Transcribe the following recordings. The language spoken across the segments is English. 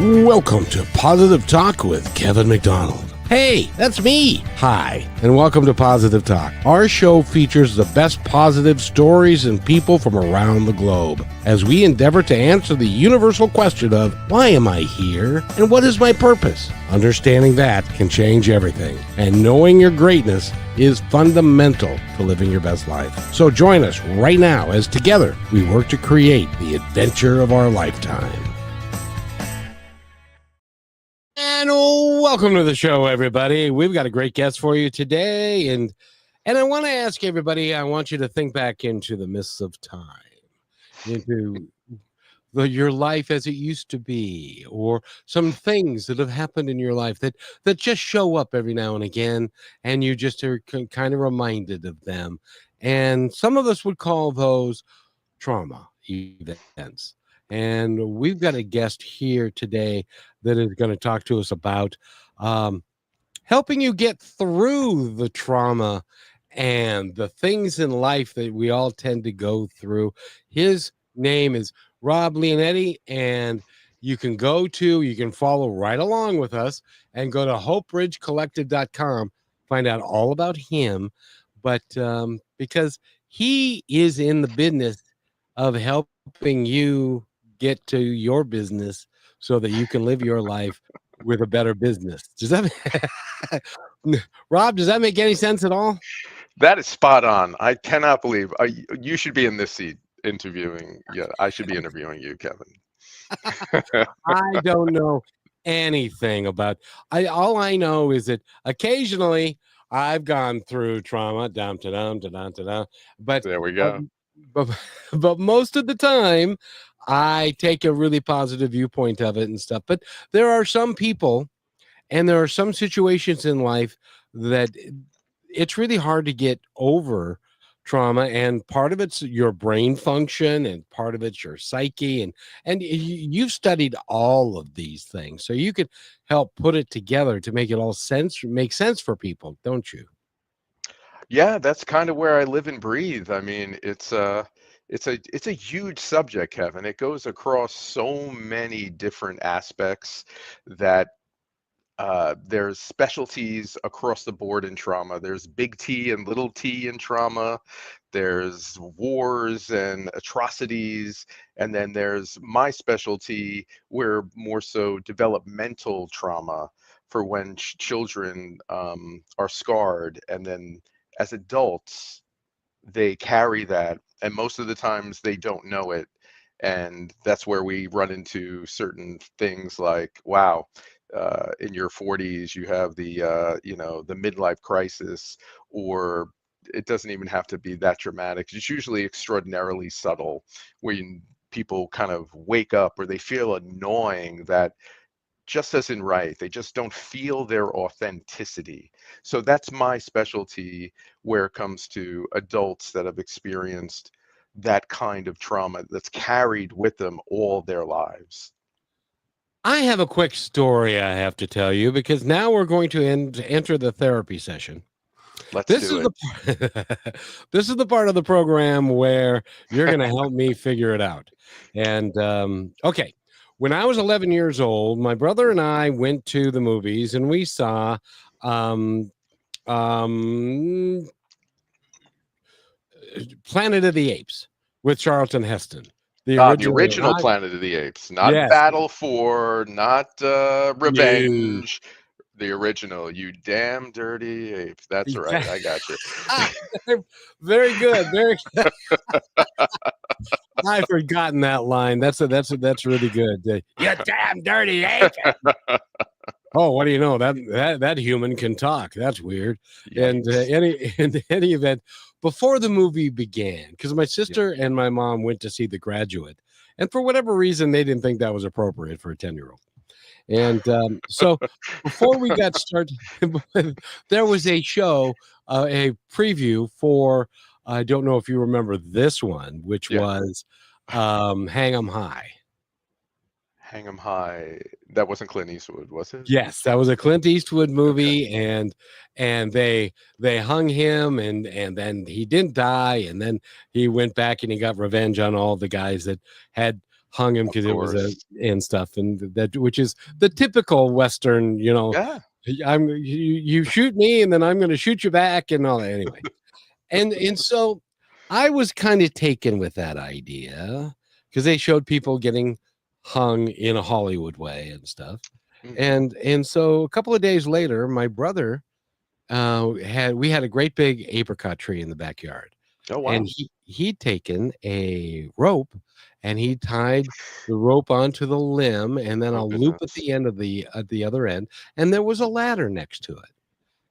Welcome to Positive Talk with Kevin McDonald. Hey, that's me. Hi, and welcome to Positive Talk. Our show features the best positive stories and people from around the globe as we endeavor to answer the universal question of why am I here and what is my purpose? Understanding that can change everything, and knowing your greatness is fundamental to living your best life. So join us right now as together we work to create the adventure of our lifetime. And welcome to the show, everybody. We've got a great guest for you today. And I want to ask everybody, I want you to think back into the mists of time, into your life as it used to be, or some things that have happened in your life that just show up every now and again, and you just are kind of reminded of them. And some of us would call those trauma events. And we've got a guest here today that is going to talk to us about helping you get through the trauma and the things in life that we all tend to go through. His name is Rob Leonetti, and you can follow right along with us and go to hopebridgecollective.com, find out all about him. But because he is in the business of helping you get to your business so that you can live your life with a better business. Does that Rob, does that make any sense at all? That is spot on. I cannot believe you should be in this seat interviewing. Yeah, I should be interviewing you, Kevin. I don't know anything about all I know is that occasionally I've gone through trauma, but There we go. But most of the time I take a really positive viewpoint of it and stuff. But there are some people and there are some situations in life that it's really hard to get over trauma, and part of it's your brain function and part of it's your psyche, and you've studied all of these things, so you could help put it together to make it all make sense for people, don't you? Yeah, that's kind of where I live and breathe. I mean, it's a huge subject, Kevin. It goes across so many different aspects that there's specialties across the board in trauma. There's big T and little t in trauma. There's wars and atrocities. And then there's my specialty, where more so developmental trauma for when children are scarred. And then as adults, they carry that. And most of the times they don't know it. And that's where we run into certain things like, wow, in your 40s, you have the midlife crisis, or it doesn't even have to be that dramatic. It's usually extraordinarily subtle, when people kind of wake up or they feel annoying that just isn't right. They just don't feel their authenticity. So that's my specialty where it comes to adults that have experienced that kind of trauma that's carried with them all their lives. I have a quick story I have to tell you, because now we're going to enter the therapy session. Let's do it. This is the part of the program where you're going to help me figure it out. And okay, when I was 11 years old, my brother and I went to the movies and we saw Planet of the Apes with Charlton Heston. The original Planet of the Apes, not yes. Battle for, not Revenge. No. The original, you damn dirty ape. That's right. I got you. Very good. Very good. I've forgotten that line. That's really good. You damn dirty ape. Oh, what do you know? That human can talk. That's weird. Yikes. And in any event, before the movie began, because my sister and my mom went to see The Graduate, and for whatever reason, they didn't think that was appropriate for a 10-year-old. And so before we got started, there was a show, a preview for, I don't know if you remember this one, which was Hang 'em High. Hang 'em High. That wasn't Clint Eastwood, was it? Yes, that was a Clint Eastwood movie, okay. and they hung him, and then he didn't die, and then he went back and he got revenge on all the guys that had hung him Of because it was a course. and stuff, and that which is the typical Western, Yeah. you shoot me and then I'm going to shoot you back and all that anyway. And so I was kind of taken with that idea because they showed people getting hung in a Hollywood way and stuff. Hmm. And so a couple of days later, my brother we had a great big apricot tree in the backyard, Oh, and wow. he'd taken a rope and he tied the rope onto the limb and then Oh, a loop at goodness. the end of the at the other end, and there was a ladder next to it.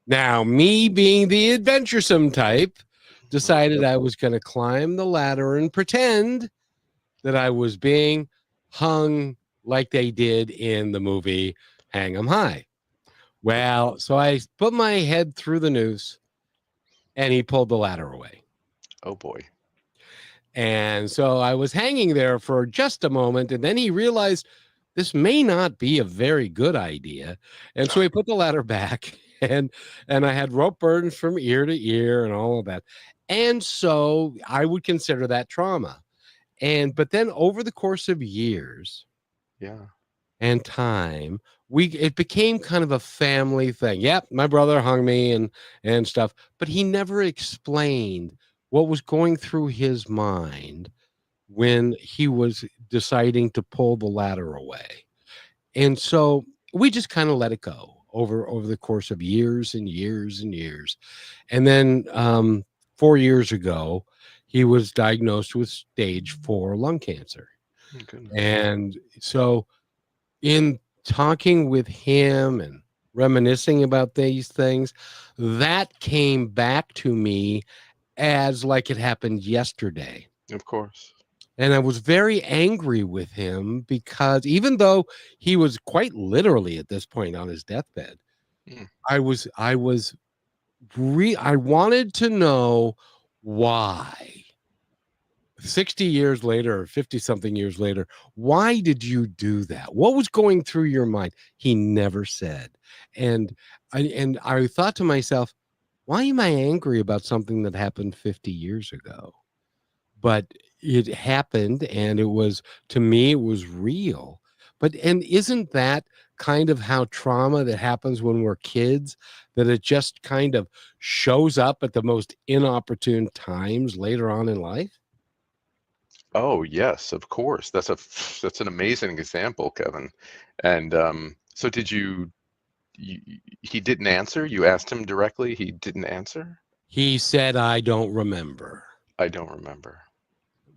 Now, me being the adventuresome type, decided Yep. I was going to climb the ladder and pretend that I was being hung like they did in the movie Hang 'em High. Well, so I put my head through the noose and he pulled the ladder away. Oh, boy. And so I was hanging there for just a moment, and then he realized this may not be a very good idea. And so he put the ladder back and I had rope burns from ear to ear and all of that. And so I would consider that trauma. And but then over the course of years Yeah. and time, it became kind of a family thing. Yep, my brother hung me and stuff, but he never explained what was going through his mind when he was deciding to pull the ladder away. And so we just kind of let it go over the course of years and years and years. And then 4 years ago, he was diagnosed with stage 4 lung cancer. Oh, goodness. And so in talking with him and reminiscing about these things, that came back to me as like it happened yesterday. Of course. And I was very angry with him because even though he was quite literally at this point on his deathbed, Mm. I wanted to know why 60 years later or 50 something years later, why did you do that? What was going through your mind? He never said. And I thought to myself, why am I angry about something that happened 50 years ago? But it happened and it was, to me, it was real. But and isn't that kind of how trauma that happens when we're kids, that it just kind of shows up at the most inopportune times later on in life? Oh, yes, of course. That's an amazing example, Kevin. And so he didn't answer? You asked him directly, he didn't answer? He said, I don't remember, I don't remember.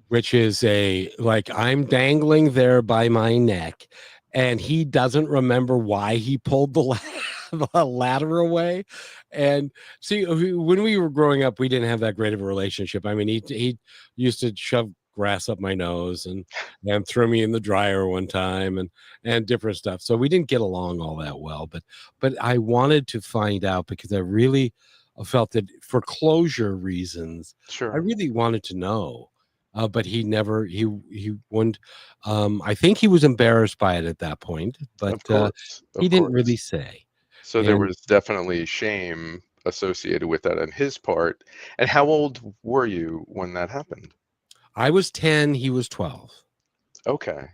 which is a like I'm dangling there by my neck and he doesn't remember why he pulled the ladder away. And see, when we were growing up, we didn't have that great of a relationship. I mean, he used to shove grass up my nose and threw me in the dryer one time and different stuff. So we didn't get along all that well. But I wanted to find out because I really felt that for closure reasons, I Sure. really wanted to know. But he never he wouldn't. I think he was embarrassed by it at that point, but Of course. he Of didn't really course. say. So there And was definitely shame associated with that on his part. And how old were you when that happened? I was 10, he was 12 Okay.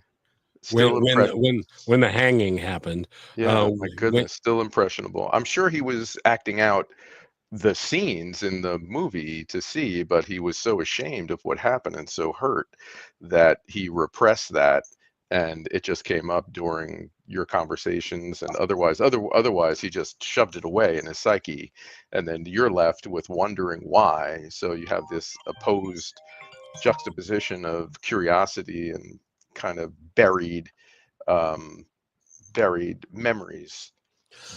when Still when impression. when the hanging happened. Yeah, my When goodness, still impressionable. I'm sure he was acting out the scenes in the movie to see, but he was so ashamed of what happened and so hurt that he repressed that, and it just came up during your conversations, and otherwise he just shoved it away in his psyche, and then you're left with wondering why. So you have this opposed juxtaposition of curiosity and kind of um, buried memories.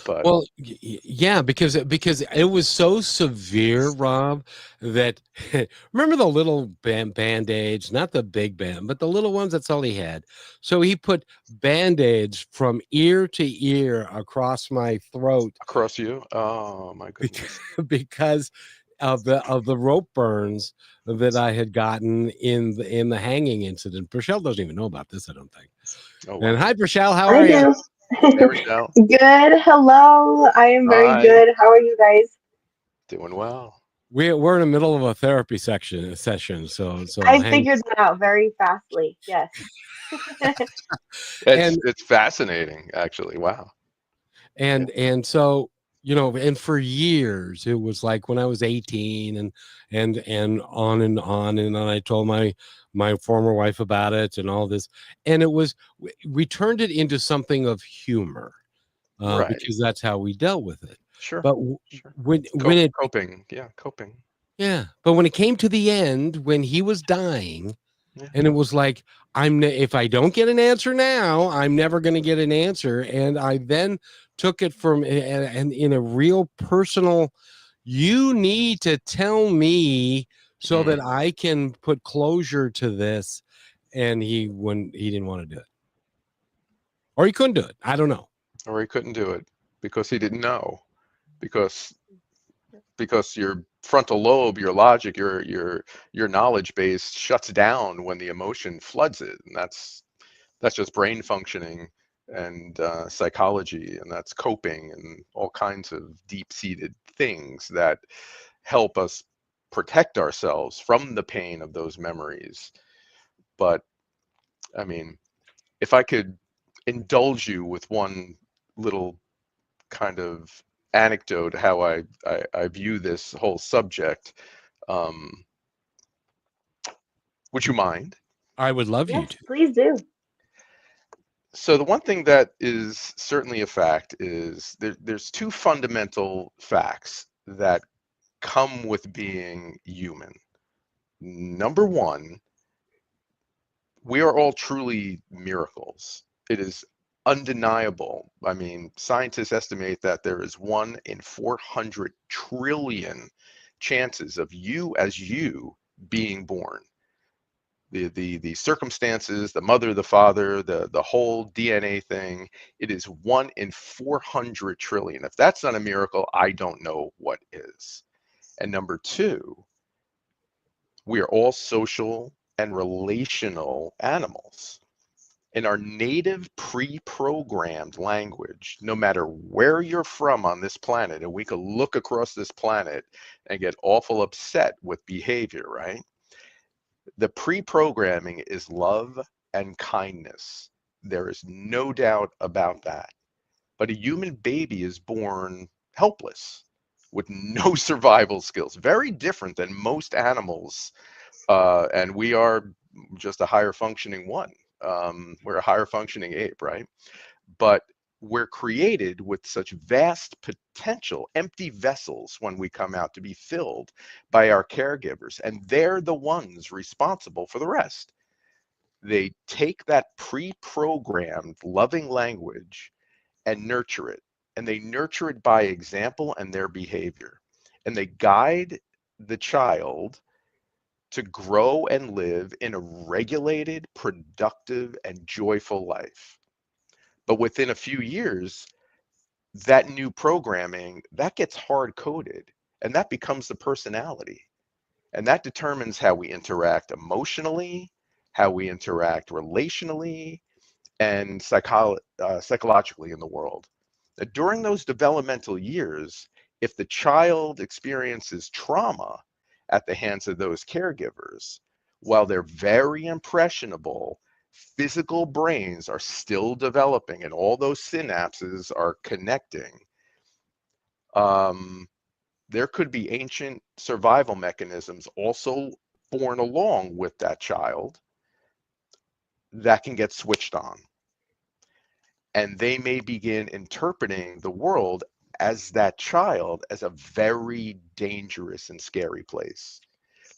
But Well, yeah, because it was so severe, Rob, that remember the little band-aids, not the big band, but the little ones, that's all he had. So he put band-aids from ear to ear across my throat across you, oh my because, goodness. because of the rope burns that I had gotten in the hanging incident. Rochelle doesn't even know about this, I don't think. Oh, And wow. hi, Rochelle, how I are you? do. Hey, Rochelle. Good. Hello. I am very Hi. good. How are you guys? Doing well. we're in the middle of a therapy session, so I hang. figured that out very fastly. Yes. And It's fascinating, actually. Wow. Yeah. and so, and for years it was like when I was 18, and on and on, and then I told my former wife about it and all this, and it was, we turned it into something of humor, Right. because that's how we dealt with it. Sure. But Sure. when it, Coping. Yeah. Coping. yeah, but when it came to the end, when he was dying, Yeah. and it was like, if I don't get an answer now, I'm never going to get an answer. And I then took it from, and in a real personal, you need to tell me so that Mm. I can put closure to this. And he didn't want to do it, or he couldn't do it. I don't know. Or he couldn't do it because he didn't know. Because because your frontal lobe, your logic, your knowledge base shuts down when the emotion floods it, and that's just brain functioning and psychology, and that's coping and all kinds of deep-seated things that help us protect ourselves from the pain of those memories. But I mean, if I could indulge you with one little kind of anecdote how I view this whole subject. Um, would you mind? I would love you Yes, to. please do. So the one thing that is certainly a fact is there's two fundamental facts that come with being human. Number one, we are all truly miracles. It is undeniable. I mean, scientists estimate that there is 1 in 400 trillion chances of you as you being born. The circumstances, the mother, the father, the whole DNA thing, it is 1 in 400 trillion. If that's not a miracle, I don't know what is. And number two, we are all social and relational animals. In our native pre-programmed language, no matter where you're from on this planet, and we could look across this planet and get awful upset with behavior, right? The pre-programming is love and kindness. There is no doubt about that. But a human baby is born helpless with no survival skills, very different than most animals, and we are just a higher functioning one. We're a higher functioning ape, right? But we're created with such vast potential, empty vessels when we come out to be filled by our caregivers, and they're the ones responsible for the rest. They take that pre-programmed loving language and nurture it, and they nurture it by example and their behavior, and they guide the child to grow and live in a regulated, productive, and joyful life. But within a few years, that new programming that gets hard coded, and that becomes the personality, and that determines how we interact emotionally, how we interact relationally, and psychologically in the world. During those developmental years, if the child experiences trauma at the hands of those caregivers, while they're very impressionable, physical brains are still developing and all those synapses are connecting. Um, there could be ancient survival mechanisms also born along with that child that can get switched on. And they may begin interpreting the world as that child as a very dangerous and scary place,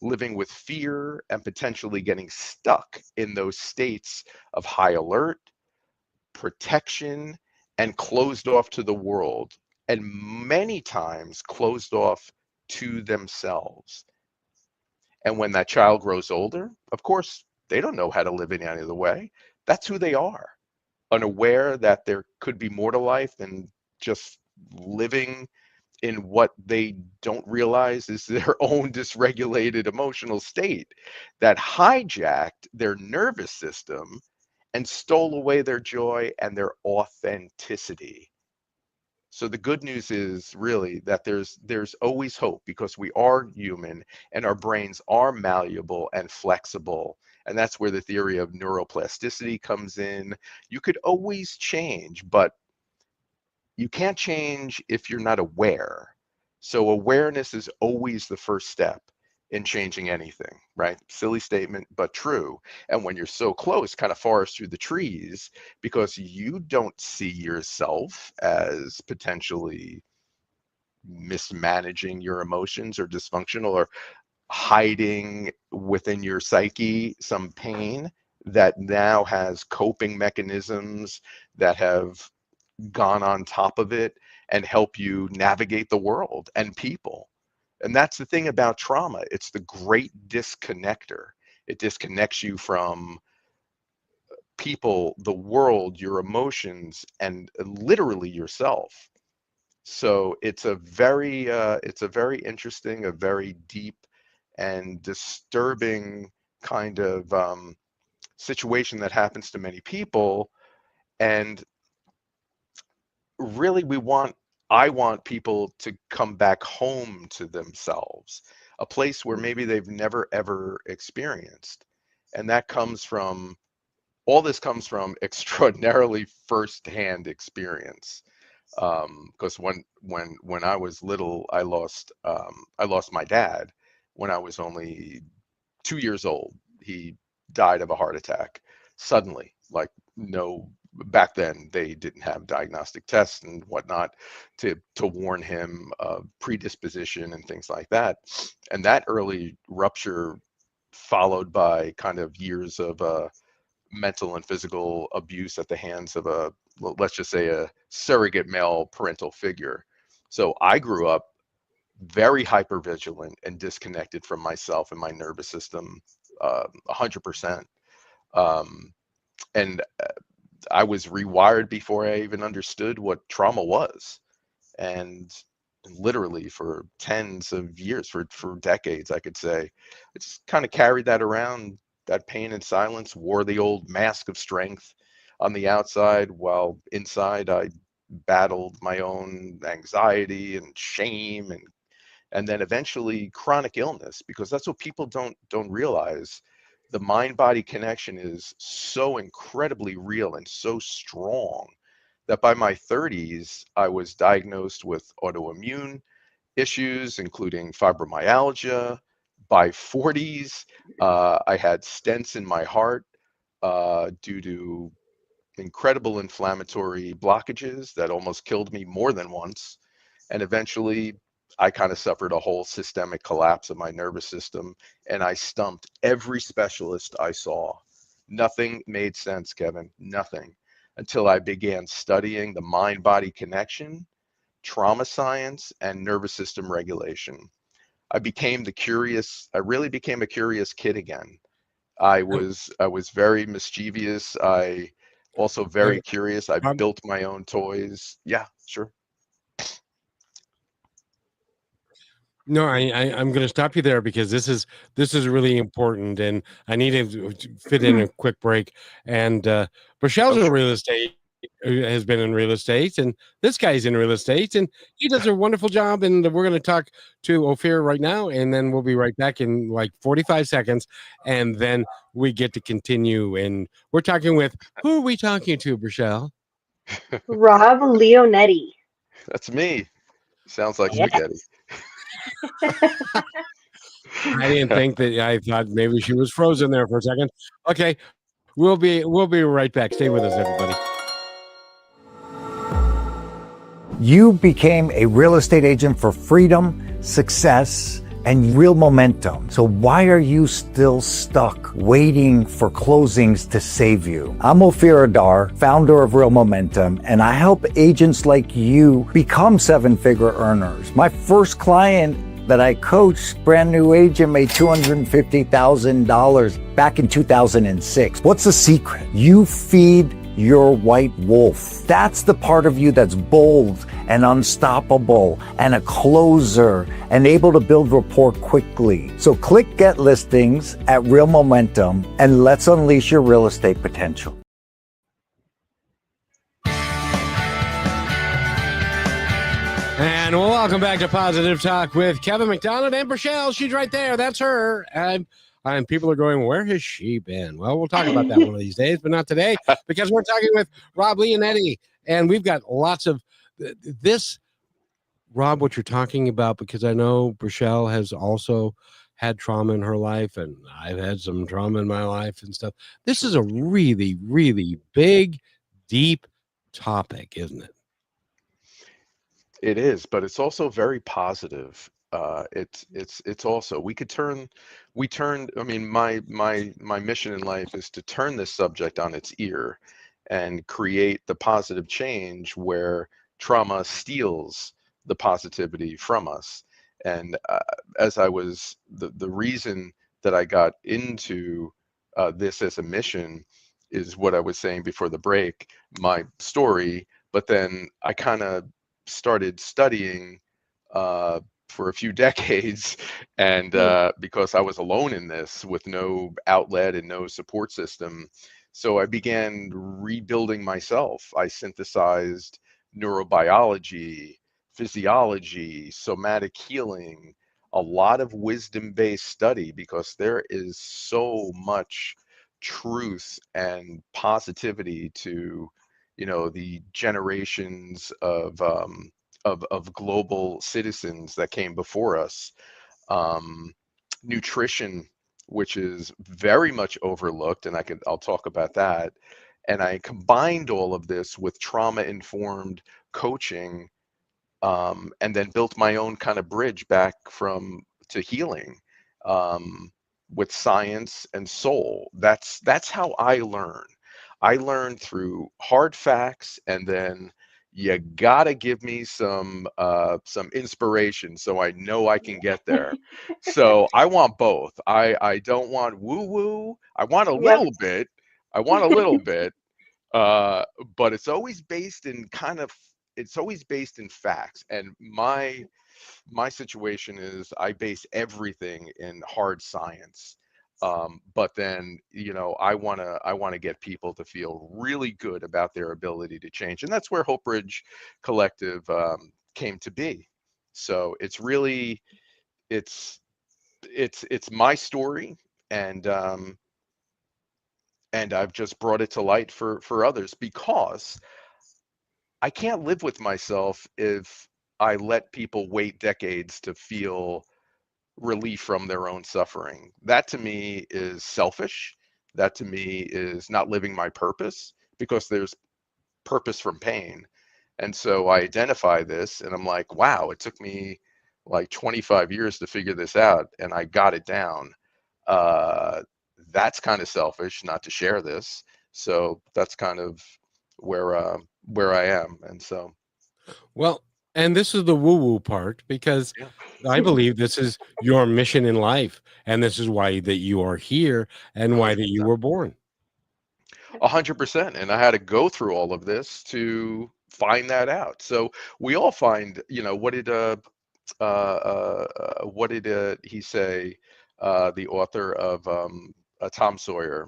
living with fear and potentially getting stuck in those states of high alert, protection, and closed off to the world, and many times closed off to themselves. And when that child grows older, of course, they don't know how to live any other way. That's who they are, unaware that there could be more to life than just living in what they don't realize is their own dysregulated emotional state that hijacked their nervous system and stole away their joy and their authenticity. So the good news is really that there's always hope, because we are human and our brains are malleable and flexible. And that's where the theory of neuroplasticity comes in. You could always change, but you can't change if you're not aware. So awareness is always the first step in changing anything, right? Silly statement, but true. And when you're so close, kind of forest through the trees, because you don't see yourself as potentially mismanaging your emotions or dysfunctional, or hiding within your psyche some pain that now has coping mechanisms that have gone on top of it and help you navigate the world and people. And that's the thing about trauma. It's the great disconnector. It disconnects you from people, the world, your emotions, and literally yourself. So it's a very interesting, a very deep and disturbing kind of situation that happens to many people. And really I want people to come back home to themselves, a place where maybe they've never ever experienced. And that comes from all this comes from extraordinarily firsthand experience. Because when I was little, I lost my dad when I was only 2 years old. He died of a heart attack suddenly. Like, no, back then they didn't have diagnostic tests and whatnot to warn him of predisposition and things like that. And that early rupture, followed by kind of years of mental and physical abuse at the hands of let's just say, a surrogate male parental figure. So I grew up very hypervigilant and disconnected from myself and my nervous system, 100%. And I was rewired before I even understood what trauma was. And literally for tens of years, for decades, I could say, I just kind of carried that around, that pain in silence, wore the old mask of strength on the outside, while inside I battled my own anxiety and shame, and then eventually chronic illness, because that's what people don't realize. The mind body connection is so incredibly real and so strong that by my 30s, I was diagnosed with autoimmune issues, including fibromyalgia. By 40s, I had stents in my heart due to incredible inflammatory blockages that almost killed me more than once. And eventually, I kind of suffered a whole systemic collapse of my nervous system, and I stumped every specialist I saw. Nothing made sense, Kevin, nothing, until I began studying the mind-body connection, trauma science, and nervous system regulation. I really became a curious kid again. I was very mischievous. I also very curious. I Rob, built my own toys. Yeah, sure. no, I'm going to stop you there because this is really important, and I need to fit in a quick break. And Rochelle's Oh, in sure. real estate, has been in real estate, and this guy's in real estate, and he does a wonderful job. And we're going to talk to Ophir right now, and then we'll be right back in like 45 seconds, and then we get to continue. And we're talking with, who are we talking to, Rochelle? Rob Leonetti. That's me. Sounds like Yeah. spaghetti. I didn't think that. I thought maybe she was frozen there for a second. Okay, we'll be right back. Stay with us, everybody. You became a real estate agent for freedom, success, and real momentum. So why are you still stuck waiting for closings to save you? I'm Ophir Adar, founder of Real Momentum, and I help agents like you become seven-figure earners. My first client that I coached, brand new agent, made $250,000 back in 2006. What's the secret? You feed your white wolf. That's the part of you that's bold and unstoppable and a closer and able to build rapport quickly. So click Get Listings at Real Momentum and let's unleash your real estate potential. And welcome back to Positive Talk with Kevin McDonald and Rochelle. She's right there. That's her. And people are going, where has she been? Well, we'll talk about that one of these days, but not today, because we're talking with Rob Leonetti. And we've got lots of this, Rob, what you're talking about, because I know Rochelle has also had trauma in her life, and I've had some trauma in my life and stuff. This is a really, really big, deep topic, isn't it? It is, but it's also very positive. It's also we turned. I mean, my mission in life is to turn this subject on its ear and create the positive change where trauma steals the positivity from us. And as I was the reason that I got into this as a mission is what I was saying before the break, my story. But then I kind of started studying for a few decades, and because I was alone in this with no outlet and no support system, so I began rebuilding myself. I synthesized neurobiology, physiology, somatic healing, a lot of wisdom-based study, because there is so much truth and positivity to the generations of global citizens that came before us. Nutrition, which is very much overlooked, and I'll talk about that. And I combined all of this with trauma-informed coaching, and then built my own kind of bridge back to healing, with science and soul. That's how I learn. I learn through hard facts, and then you gotta give me some inspiration so I know I can get there. So I want both. I don't want woo woo. I want a Yep. little bit. I want a little bit, but it's always based in facts. And my situation is I base everything in hard science. But then, I want to get people to feel really good about their ability to change, and that's where Hope Bridge Collective came to be. So it's really it's my story, and I've just brought it to light for others, because I can't live with myself if I let people wait decades to feel relief from their own suffering. That to me is selfish. That to me is not living my purpose, because there's purpose from pain. And so I identify this, and I'm like, wow, it took me like 25 years to figure this out, and I got it down. Uh, that's kind of selfish not to share this. So that's kind of where I am. And so, Well, and this is the woo-woo part, because yeah. I believe this is your mission in life, and this is why that you are here and why that you were born. 100%. And I had to go through all of this to find that out. So we all find, what did he say? The author of Tom Sawyer,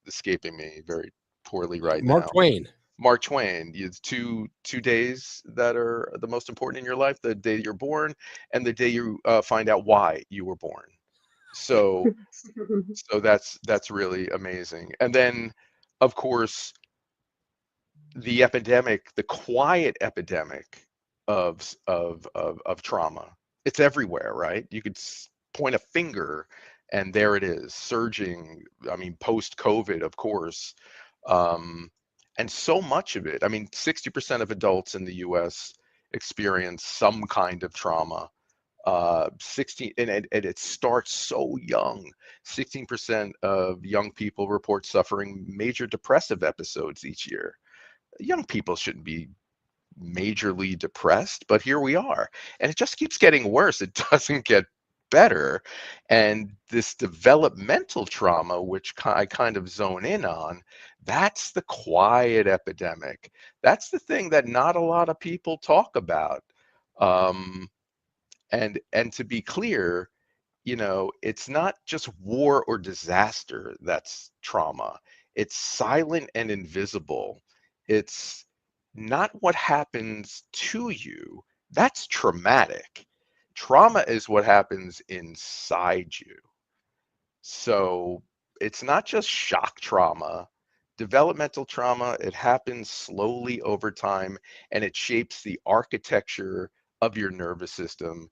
escaping me very poorly right Mark now. Twain. Mark Twain. It's two days that are the most important in your life: the day you're born, and the day you find out why you were born. So that's really amazing. And then, of course, the epidemic, the quiet epidemic of trauma. It's everywhere, right? You could point a finger, and there it is, surging. I mean, post COVID, of course, and so much of it. I mean, 60% of adults in the U.S. experience some kind of trauma. 16, and it starts so young. 16% of young people report suffering major depressive episodes each year. Young people shouldn't be majorly depressed, but here we are. And it just keeps getting worse. It doesn't get better. And this developmental trauma, which I kind of zone in on, that's the quiet epidemic. That's the thing that not a lot of people talk about. And to be clear, it's not just war or disaster that's trauma. It's silent and invisible. It's not what happens to you That's traumatic. Trauma is what happens inside you. So it's not just shock trauma. Developmental trauma, it happens slowly over time, and it shapes the architecture of your nervous system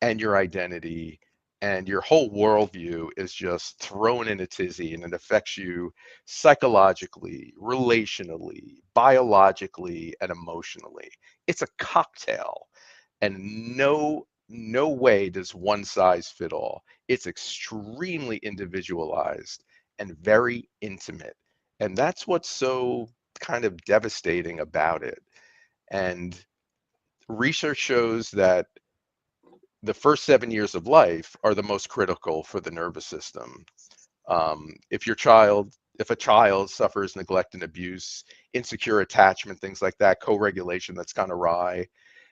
and your identity, and your whole worldview is just thrown in a tizzy, and it affects you psychologically, relationally, biologically, and emotionally. It's a cocktail, and no way does one size fit all. It's extremely individualized and very intimate, and that's what's so kind of devastating about it. And research shows that the first 7 years of life are the most critical for the nervous system. If a child suffers neglect and abuse, insecure attachment, things like that, co-regulation that's gone awry,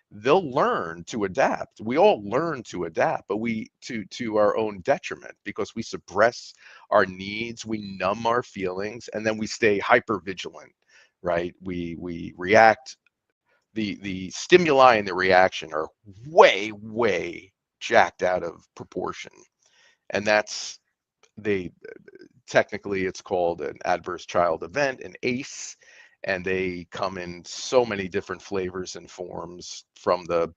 they'll learn to adapt. We all learn to adapt, but we to our own detriment, because we suppress our needs, we numb our feelings, and then we stay hyper vigilant, right? We react. The stimuli and the reaction are way jacked out of proportion, and that's they technically it's called an adverse child event, an ACE, and they come in so many different flavors and forms, from the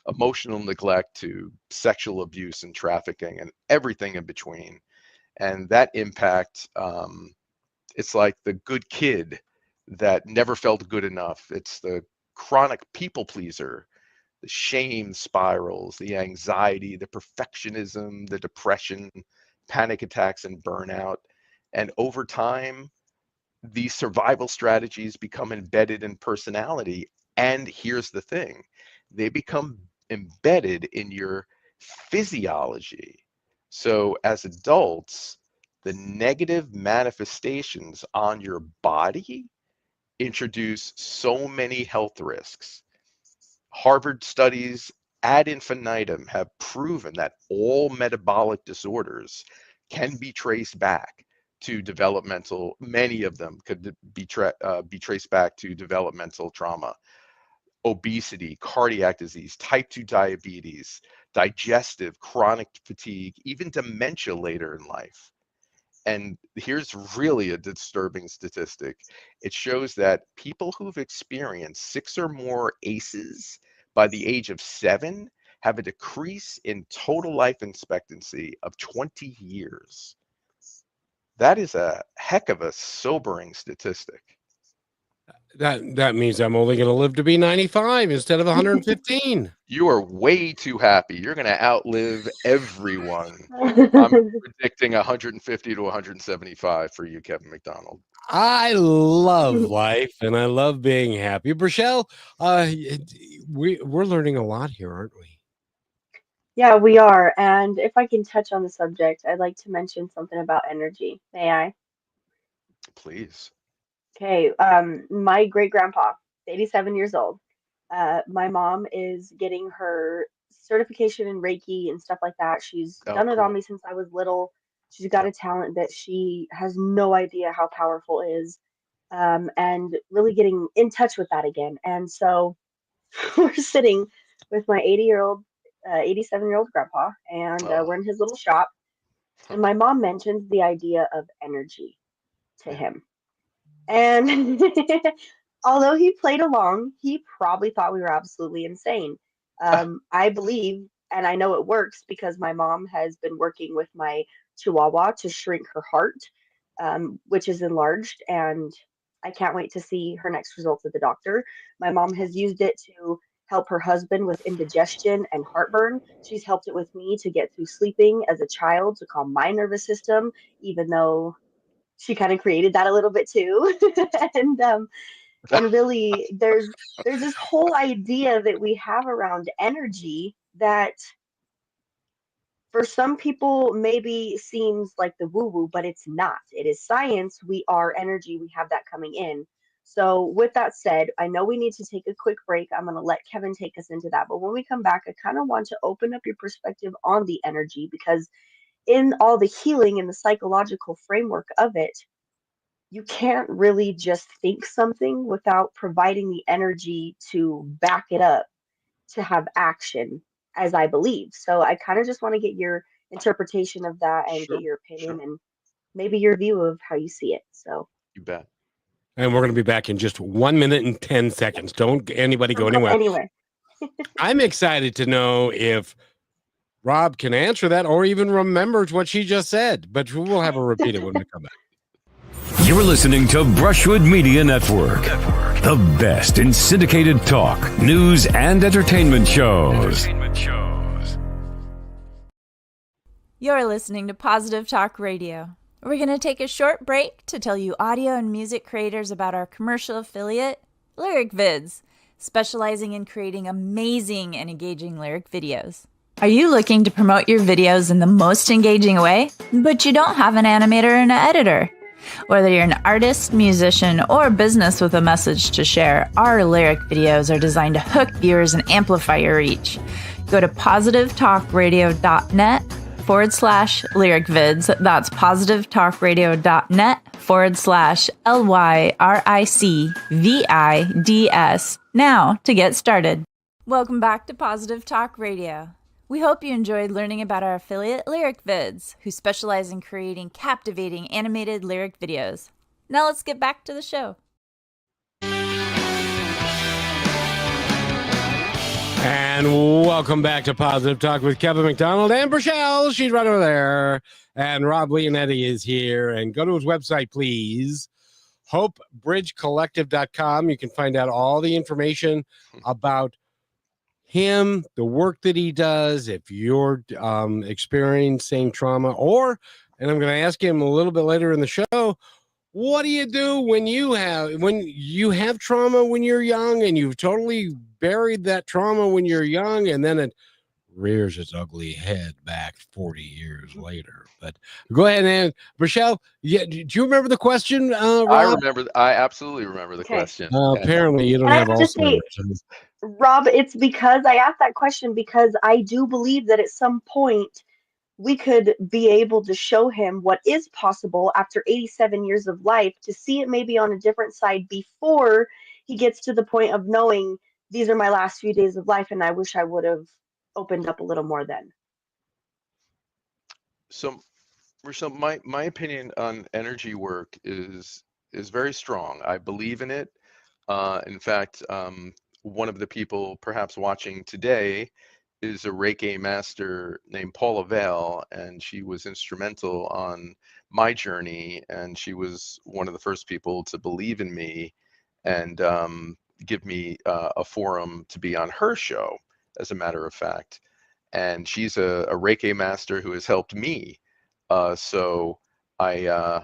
emotional neglect to sexual abuse and trafficking and everything in between. And that impact, it's like the good kid that never felt good enough. It's the chronic people pleaser, the shame spirals, the anxiety, the perfectionism, the depression, panic attacks, and burnout. And over time, these survival strategies become embedded in personality. And here's the thing, they become embedded in your physiology. So as adults, the negative manifestations on your body introduce so many health risks. Harvard studies ad infinitum have proven that all metabolic disorders can be traced back to developmental, many of them could be traced back to developmental trauma. Obesity, cardiac disease, type 2 diabetes, digestive, chronic fatigue, even dementia later in life. And here's really a disturbing statistic. It shows that people who've experienced 6 or more ACEs by the age of 7 have a decrease in total life expectancy of 20 years. That is a heck of a sobering statistic. That means I'm only going to live to be 95 instead of 115. You are way too happy. You're going to outlive everyone. I'm predicting 150 to 175 for you, Kevin McDonald. I love life and I love being happy. Rochelle, we're learning a lot here, aren't we? Yeah, we are. And if I can touch on the subject, I'd like to mention something about energy. May I? Please. Okay, my great grandpa, 87 years old. My mom is getting her certification in Reiki and stuff like that. She's Oh, done it on cool. me since I was little. She's got Yep. a talent that she has no idea how powerful it is, and really getting in touch with that again. And so we're sitting with my 87-year-old grandpa, and Oh, we're in his little shop. And my mom mentions the idea of energy to yeah. him. And although he played along, he probably thought we were absolutely insane. I believe, and I know it works because my mom has been working with my Chihuahua to shrink her heart, which is enlarged, and I can't wait to see her next results at the doctor. My mom has used it to help her husband with indigestion and heartburn. She's helped it with me to get through sleeping as a child to calm my nervous system, even though she kind of created that a little bit too. and and really there's this whole idea that we have around energy that for some people maybe seems like the woo woo, but it's not. It is science. We are energy. We have that coming in. So with that said, I know we need to take a quick break. I'm going to let Kevin take us into that, but when we come back, I kind of want to open up your perspective on the energy, because in all the healing and the psychological framework of it, you can't really just think something without providing the energy to back it up to have action, as I believe. So I kind of just want to get your interpretation of that and get Sure, your opinion sure. and maybe your view of how you see it. So You bet. And we're going to be back in just 1 minute and 10 seconds. Don't anybody go don't go anywhere. anywhere. I'm excited to know if Rob can answer that or even remembers what she just said, but we'll have her repeat it when we come back. You're listening to Brushwood Media Network, the best in syndicated talk, news, and entertainment shows. You're listening to Positive Talk Radio. We're going to take a short break to tell you audio and music creators about our commercial affiliate, Lyric Vids, specializing in creating amazing and engaging lyric videos. Are you looking to promote your videos in the most engaging way, but you don't have an animator and an editor? Whether you're an artist, musician, or business with a message to share, our lyric videos are designed to hook viewers and amplify your reach. Go to positivetalkradio.net/lyric vids. That's positivetalkradio.net/LYRICVIDS now to get started. Welcome back to Positive Talk Radio. We hope you enjoyed learning about our affiliate Lyric Vids, who specialize in creating captivating animated lyric videos. Now let's get back to the show. And welcome back to Positive Talk with Kevin McDonald and Rochelle. She's right over there. And Rob Leonetti is here. And go to his website, please. HopeBridgeCollective.com. You can find out all the information about him, the work that he does, if you're experiencing trauma, and I'm going to ask him a little bit later in the show, what do you do when you have trauma when you're young and you've totally buried that trauma when you're young and then it rears its ugly head back 40 years later? But go ahead and Rochelle, do you remember the question, Rob? I absolutely remember the Okay. question. Apparently you don't And I have have to say, Alzheimer's. Rob, it's because I asked that question because I do believe that at some point we could be able to show him what is possible after 87 years of life, to see it maybe on a different side before he gets to the point of knowing these are my last few days of life and I wish I would have opened up a little more then. So, Rochelle, my opinion on energy work is very strong. I believe in it. In fact, one of the people perhaps watching today is a Reiki master named Paula Vale, and she was instrumental on my journey, and she was one of the first people to believe in me and give me a forum to be on her show, as a matter of fact. And she's a Reiki master who has helped me. So I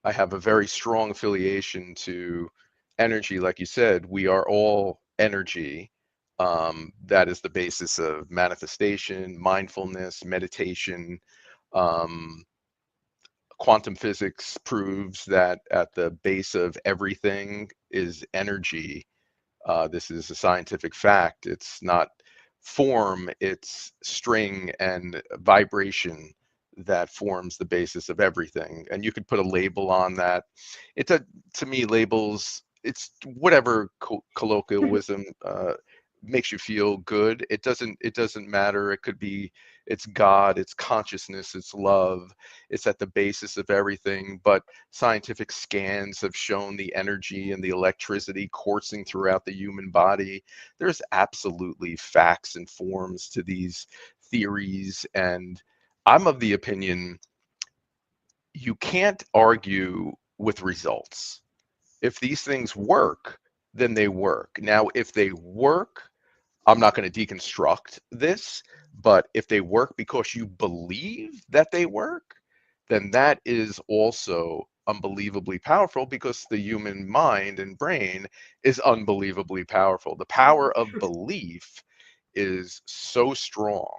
have a very strong affiliation to energy. Like you said, we are all energy. That is the basis of manifestation, mindfulness, meditation. Um, Quantum physics proves that at the base of everything is energy. This is a scientific fact. It's not form, it's string and vibration that forms the basis of everything. And you could put a label on that. To me, labels, it's whatever colloquialism makes you feel good. It doesn't matter. It could be, it's God, it's consciousness, it's love. It's at the basis of everything. But scientific scans have shown the energy and the electricity coursing throughout the human body. There's absolutely facts and forms to these theories. And I'm of the opinion you can't argue with results. If these things work, then they work. Now, if they work, I'm not going to deconstruct this, but if they work because you believe that they work, then that is also unbelievably powerful, because the human mind and brain is unbelievably powerful. The power of belief is so strong.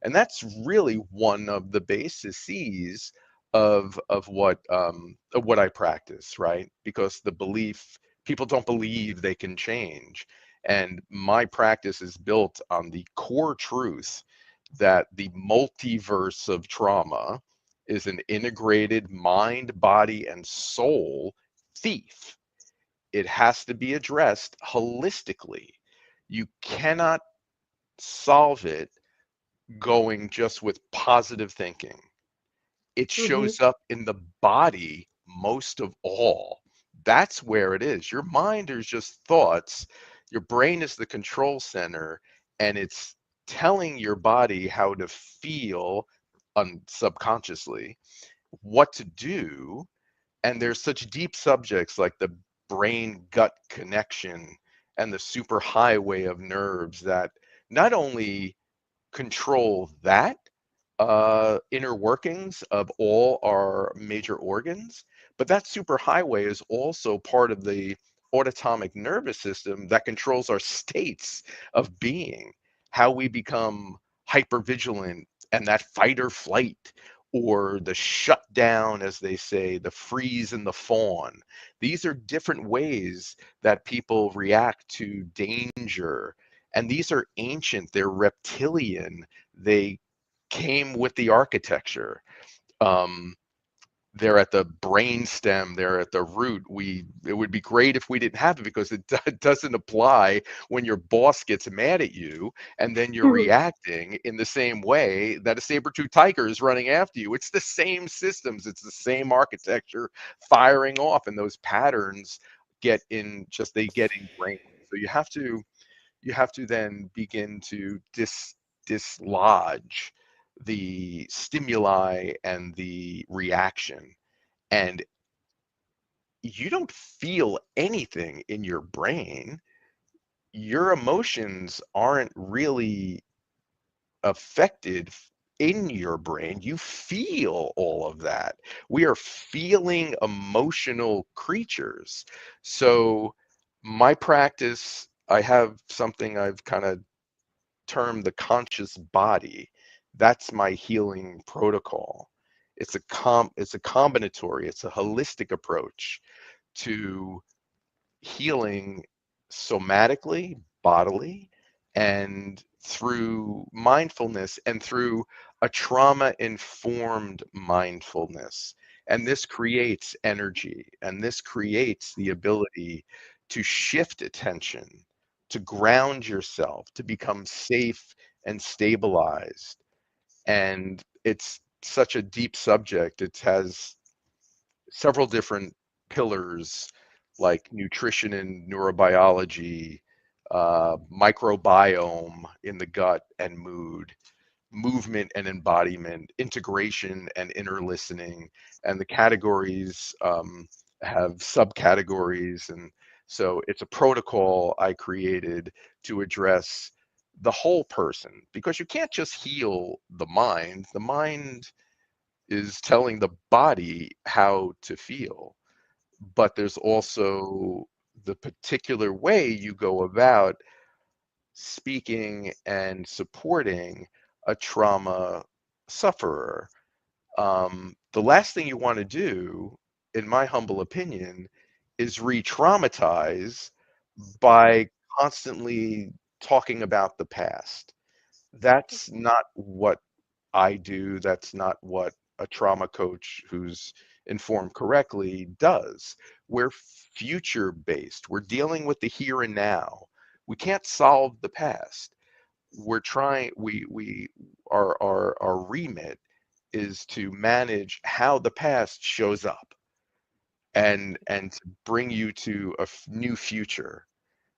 And that's really one of the bases of what I practice, right? Because the belief, people don't believe they can change. And my practice is built on the core truth that the multiverse of trauma is an integrated mind, body, and soul thief. It has to be addressed holistically. You cannot solve it going just with positive thinking. It shows up in the body most of all. That's where it is. Your mind is just thoughts. Your brain is the control center, and it's telling your body how to feel subconsciously, what to do. And there's such deep subjects like the brain gut connection and the superhighway of nerves that not only control that inner workings of all our major organs, but that superhighway is also part of the autonomic nervous system that controls our states of being, how we become hypervigilant and that fight or flight, or the shutdown, as they say, the freeze and the fawn. These are different ways that people react to danger. And these are ancient, they're reptilian, they came with the architecture. They're at the brain stem, they're at the root. It would be great if we didn't have it, because it doesn't apply when your boss gets mad at you and then you're reacting in the same way that a saber-toothed tiger is running after you. It's the same systems, it's the same architecture firing off, and those patterns get ingrained. So you have to then begin to dislodge the stimuli and the reaction. And you don't feel anything in your brain. Your emotions aren't really affected in your brain. You feel all of that. We are feeling emotional creatures. So my practice, I have something I've kind of termed the conscious body. That's my healing protocol. It's a combinatory, it's a holistic approach to healing somatically, bodily, and through mindfulness and through a trauma-informed mindfulness. And this creates energy, and this creates the ability to shift attention, to ground yourself, to become safe and stabilized. And it's such a deep subject. It has several different pillars like nutrition and neurobiology, microbiome in the gut and mood, movement and embodiment, integration and inner listening. And the categories have subcategories. And so it's a protocol I created to address the whole person, because you can't just heal the mind. The mind is telling the body how to feel, but there's also the particular way you go about speaking and supporting a trauma sufferer. The last thing you want to do, in my humble opinion, is re-traumatize by constantly talking about the past. That's not what I do. That's not what a trauma coach who's informed correctly does. We're future based. We're dealing with the here and now. We can't solve the past. Our remit is to manage how the past shows up and to bring you to a new future.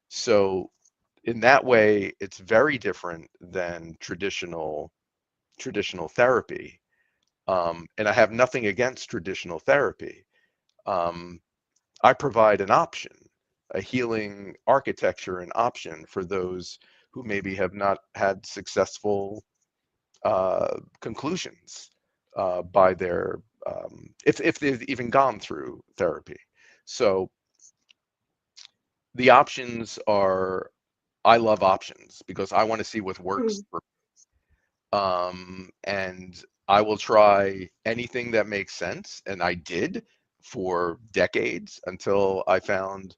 So in that way, it's very different than traditional therapy. And I have nothing against traditional therapy. I provide an option, a healing architecture, an option for those who maybe have not had successful conclusions by their, if they've even gone through therapy. So the options are, I love options because I want to see what works for me. And I will try anything that makes sense, and I did for decades until I found,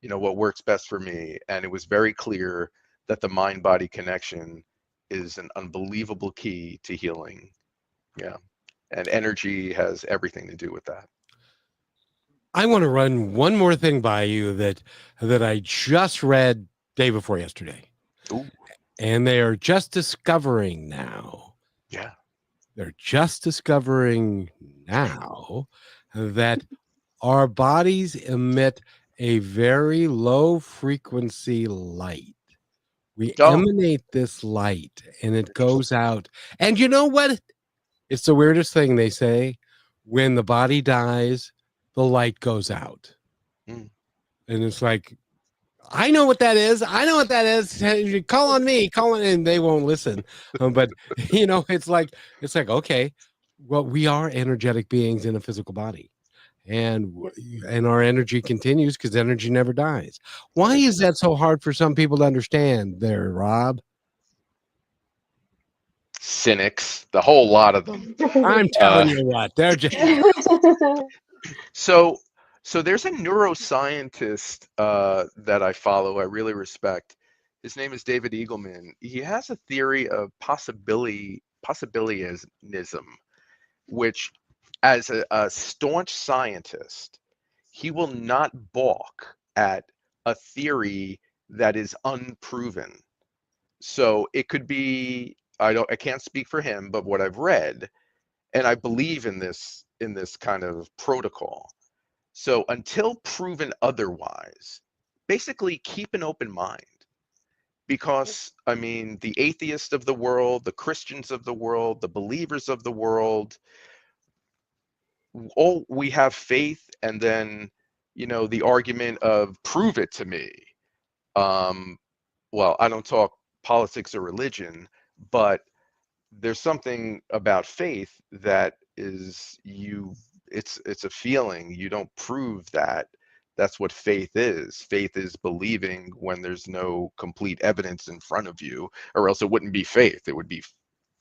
what works best for me. And it was very clear that the mind-body connection is an unbelievable key to healing. Yeah. And energy has everything to do with that. I want to run one more thing by you that I just read day before yesterday. Ooh. And they are just discovering now. Yeah. They're just discovering now that our bodies emit a very low frequency light. We Oh, emanate this light and it goes out. And you know what? It's the weirdest thing they say. When the body dies, the light goes out. mm. And it's like, I know what that is. I know what that is. Hey, call on me, call on, and they won't listen. But it's like, okay, well, we are energetic beings in a physical body, and our energy continues because energy never dies. Why is that so hard for some people to understand there, Rob? Cynics, the whole lot of them. I'm telling you what, they're just So, there's a neuroscientist that I follow. I really respect. His name is David Eagleman. He has a theory of possibilianism, which, as a staunch scientist, he will not balk at a theory that is unproven. So it could be, I can't speak for him, but what I've read, and I believe in this kind of protocol. So until proven otherwise, basically keep an open mind. Because, I mean, the atheists of the world, the Christians of the world, the believers of the world, all we have faith, and then, the argument of prove it to me. Well, I don't talk politics or religion, but there's something about faith that is it's a feeling. You don't prove that. That's what faith is. Faith is believing when there's no complete evidence in front of you, or else it wouldn't be faith. It would be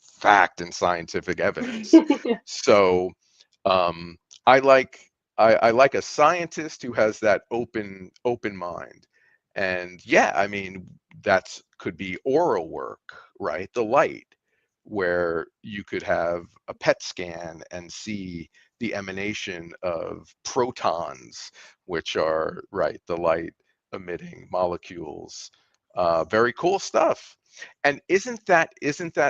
fact and scientific evidence. So um, I like a scientist who has that open mind. And yeah, I mean, that's could be aura work, right? The light, where you could have a PET scan and see the emanation of protons, which are, right, the light emitting molecules. Very cool stuff. And isn't that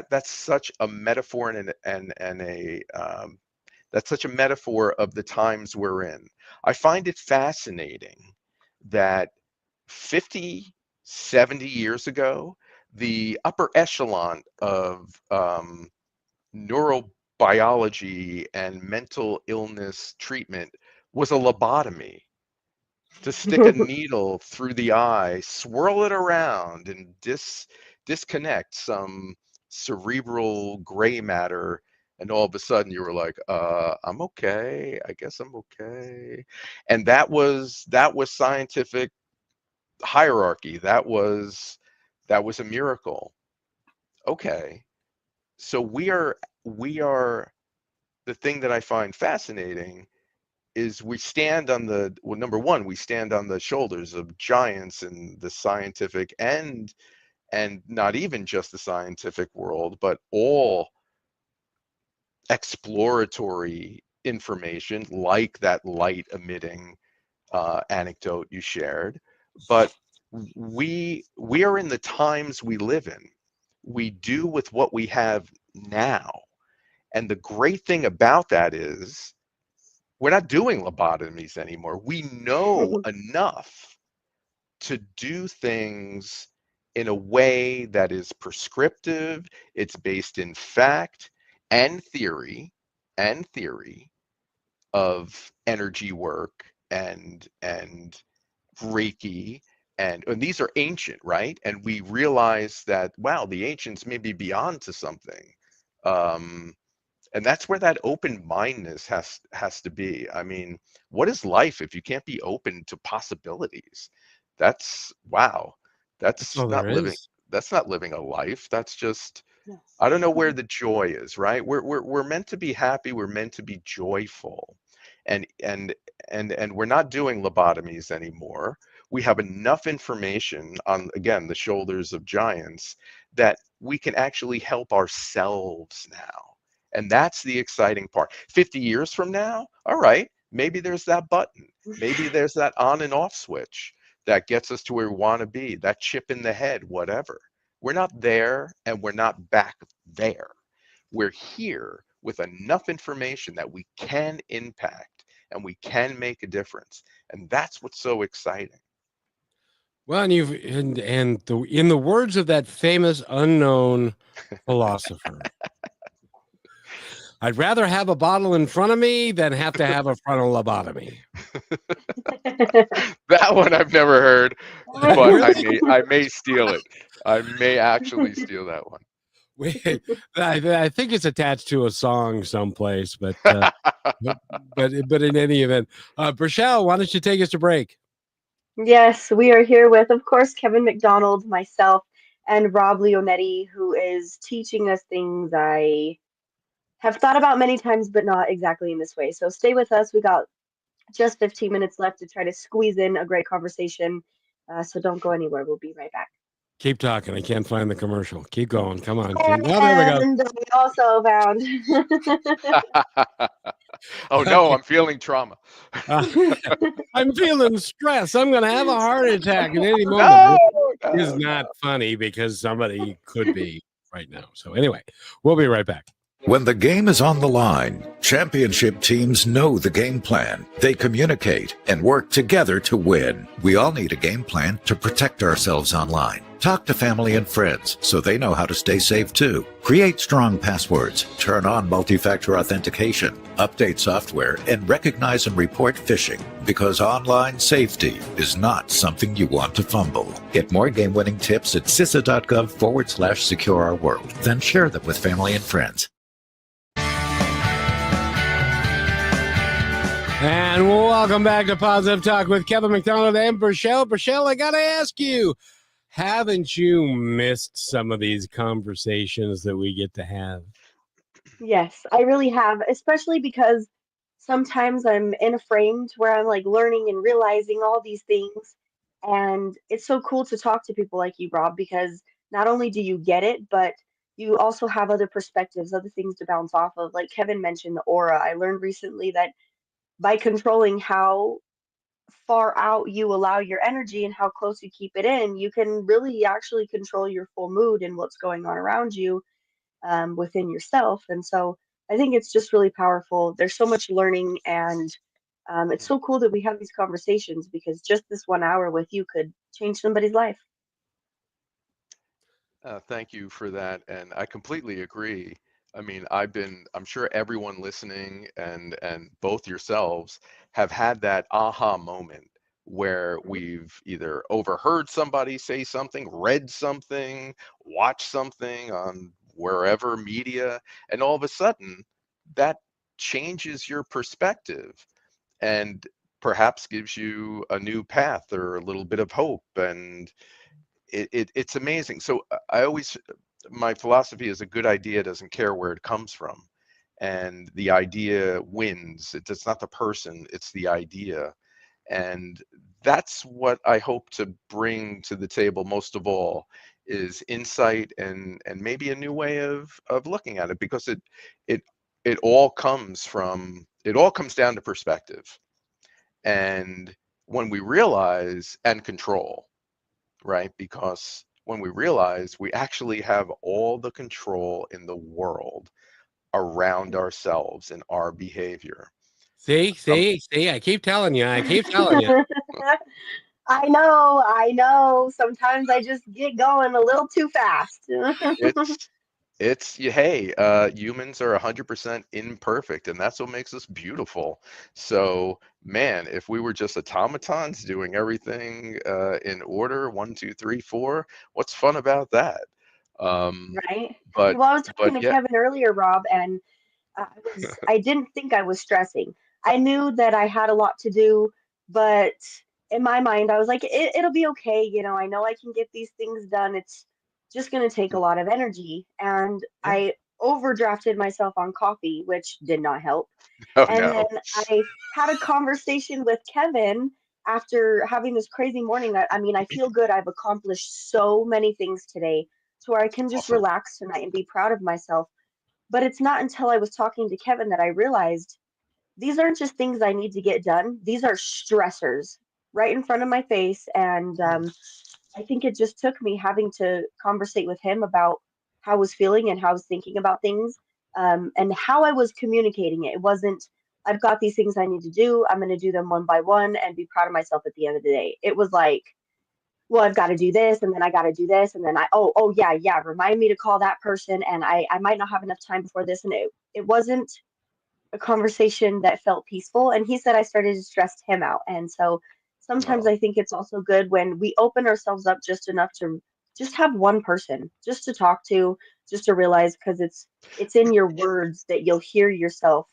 that's such a metaphor and a that's such a metaphor of the times we're in. I find it fascinating that 50, 70 years ago, the upper echelon of neurobiology and mental illness treatment was a lobotomy, to stick a needle through the eye, swirl it around, and disconnect some cerebral gray matter. And all of a sudden you were like, I'm okay. I guess I'm okay. And that was scientific hierarchy. That was a miracle. Okay. So we are the thing that I find fascinating is number one, we stand on the shoulders of giants in the scientific and not even just the scientific world, but all exploratory information, like that light emitting anecdote you shared. But we are in the times we live in. We do with what we have now. And the great thing about that is we're not doing lobotomies anymore. We know enough to do things in a way that is prescriptive. It's based in fact and theory of energy work and Reiki. And these are ancient, right? And we realize that, wow, the ancients may be beyond to something. And that's where that open mindedness has to be. I mean, what is life if you can't be open to possibilities? That's wow. that's all there is. That's not living a life. That's just, I don't know where the joy is, right? We're meant to be happy. We're meant to be joyful, and we're not doing lobotomies anymore. We have enough information on, again, the shoulders of giants, that we can actually help ourselves now, and that's the exciting part. 50 years from now, all right, maybe there's that button, maybe there's that on and off switch that gets us to where we want to be, that chip in the head, whatever. We're not there and we're not back there. We're here with enough information that we can impact and we can make a difference. And that's what's so exciting. Well, and in the words of that famous unknown philosopher, I'd rather have a bottle in front of me than have to have a frontal lobotomy. That one I've never heard, but Really? I may steal it. I may actually steal that one. I think it's attached to a song someplace, but in any event, Brachelle, why don't you take us to break? Yes, we are here with, of course, Kevin McDonald, myself, and Rob Leonetti, who is teaching us things I have thought about many times, but not exactly in this way. So stay with us. We got just 15 minutes left to try to squeeze in a great conversation. So don't go anywhere. We'll be right back. Keep talking. I can't find the commercial. Keep going. Come on. Oh, there we go. And we also found. Oh no, I'm feeling trauma. I'm feeling stress. I'm going to have a heart attack at any moment. No, It's not funny because somebody could be right now. So anyway, we'll be right back. When the game is on the line, championship teams know the game plan. They communicate and work together to win. We all need a game plan to protect ourselves online. Talk to family and friends so they know how to stay safe too. Create strong passwords, turn on multi-factor authentication, update software, and recognize and report phishing, because online safety is not something you want to fumble. Get more game-winning tips at CISA.gov/secure our world. Then share them with family and friends. And welcome back to Positive Talk with Kevin McDonald and Brachelle. Brachelle, I got to ask you, haven't you missed some of these conversations that we get to have? Yes, I really have, especially because sometimes I'm in a frame to where I'm like learning and realizing all these things. And it's so cool to talk to people like you, Rob, because not only do you get it, but you also have other perspectives, other things to bounce off of. Like Kevin mentioned, the aura. I learned recently that by controlling how far out you allow your energy and how close you keep it in, you can really actually control your full mood and what's going on around you within yourself. And so I think it's just really powerful. There's so much learning, and it's so cool that we have these conversations, because just this 1 hour with you could change somebody's life. Thank you for that, and I completely agree. I mean, I'm sure everyone listening and both yourselves have had that aha moment where we've either overheard somebody say something, read something, watched something on wherever media, and all of a sudden that changes your perspective and perhaps gives you a new path or a little bit of hope. And it's amazing. So my philosophy is a good idea doesn't care where it comes from, and the idea wins. It's not the person, it's the idea. And that's what I hope to bring to the table most of all, is insight and maybe a new way of looking at it, because it all comes down to perspective. And when we realize, and control, right? Because when we realize we actually have all the control in the world around ourselves and our behavior. See, I keep telling you. I know. Sometimes I just get going a little too fast. Hey, humans are 100% imperfect, and that's what makes us beautiful. So, man, if we were just automatons doing everything in order, 1, 2, 3, 4, what's fun about that? Right. But Well, I was talking to yeah, Kevin earlier, Rob, and I didn't think I was stressing. I knew that I had a lot to do, but in my mind, I was like, it'll be okay. I know I can get these things done. It's just going to take a lot of energy. And yeah. I overdrafted myself on coffee, which did not help. Oh And then no. I had a conversation with Kevin after having this crazy morning. I mean, I feel good. I've accomplished so many things today to where I can just Awesome. relax tonight and be proud of myself. But it's not until I was talking to Kevin that I realized these aren't just things I need to get done. These are stressors right in front of my face. And I think it just took me having to conversate with him about how I was feeling and how I was thinking about things, and how I was communicating it. It wasn't, I've got these things I need to do. I'm going to do them one by one and be proud of myself at the end of the day. It was like, well, I've got to do this, and then I got to do this, and then oh yeah, yeah, remind me to call that person, and I might not have enough time before this, and it wasn't a conversation that felt peaceful. And he said I started to stress him out. And so sometimes No. I think it's also good when we open ourselves up just enough to just have one person just to talk to, just to realize, because it's in your words that you'll hear yourself.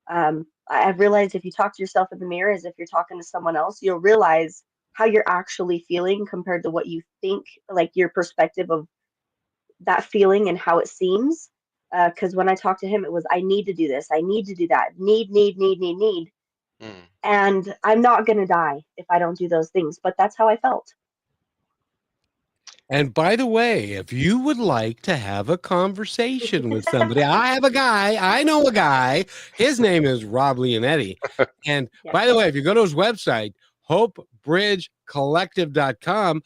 I've realized if you talk to yourself in the mirror as if you're talking to someone else, you'll realize how you're actually feeling compared to what you think, like your perspective of that feeling and how it seems. Because when I talked to him, it was, I need to do this, I need to do that, need. Mm. And I'm not going to die if I don't do those things. But that's how I felt. And by the way, if you would like to have a conversation with somebody, I have a guy, I know a guy. His name is Rob Leonetti. And Yeah. by the way, if you go to his website, hopebridgecollective.com,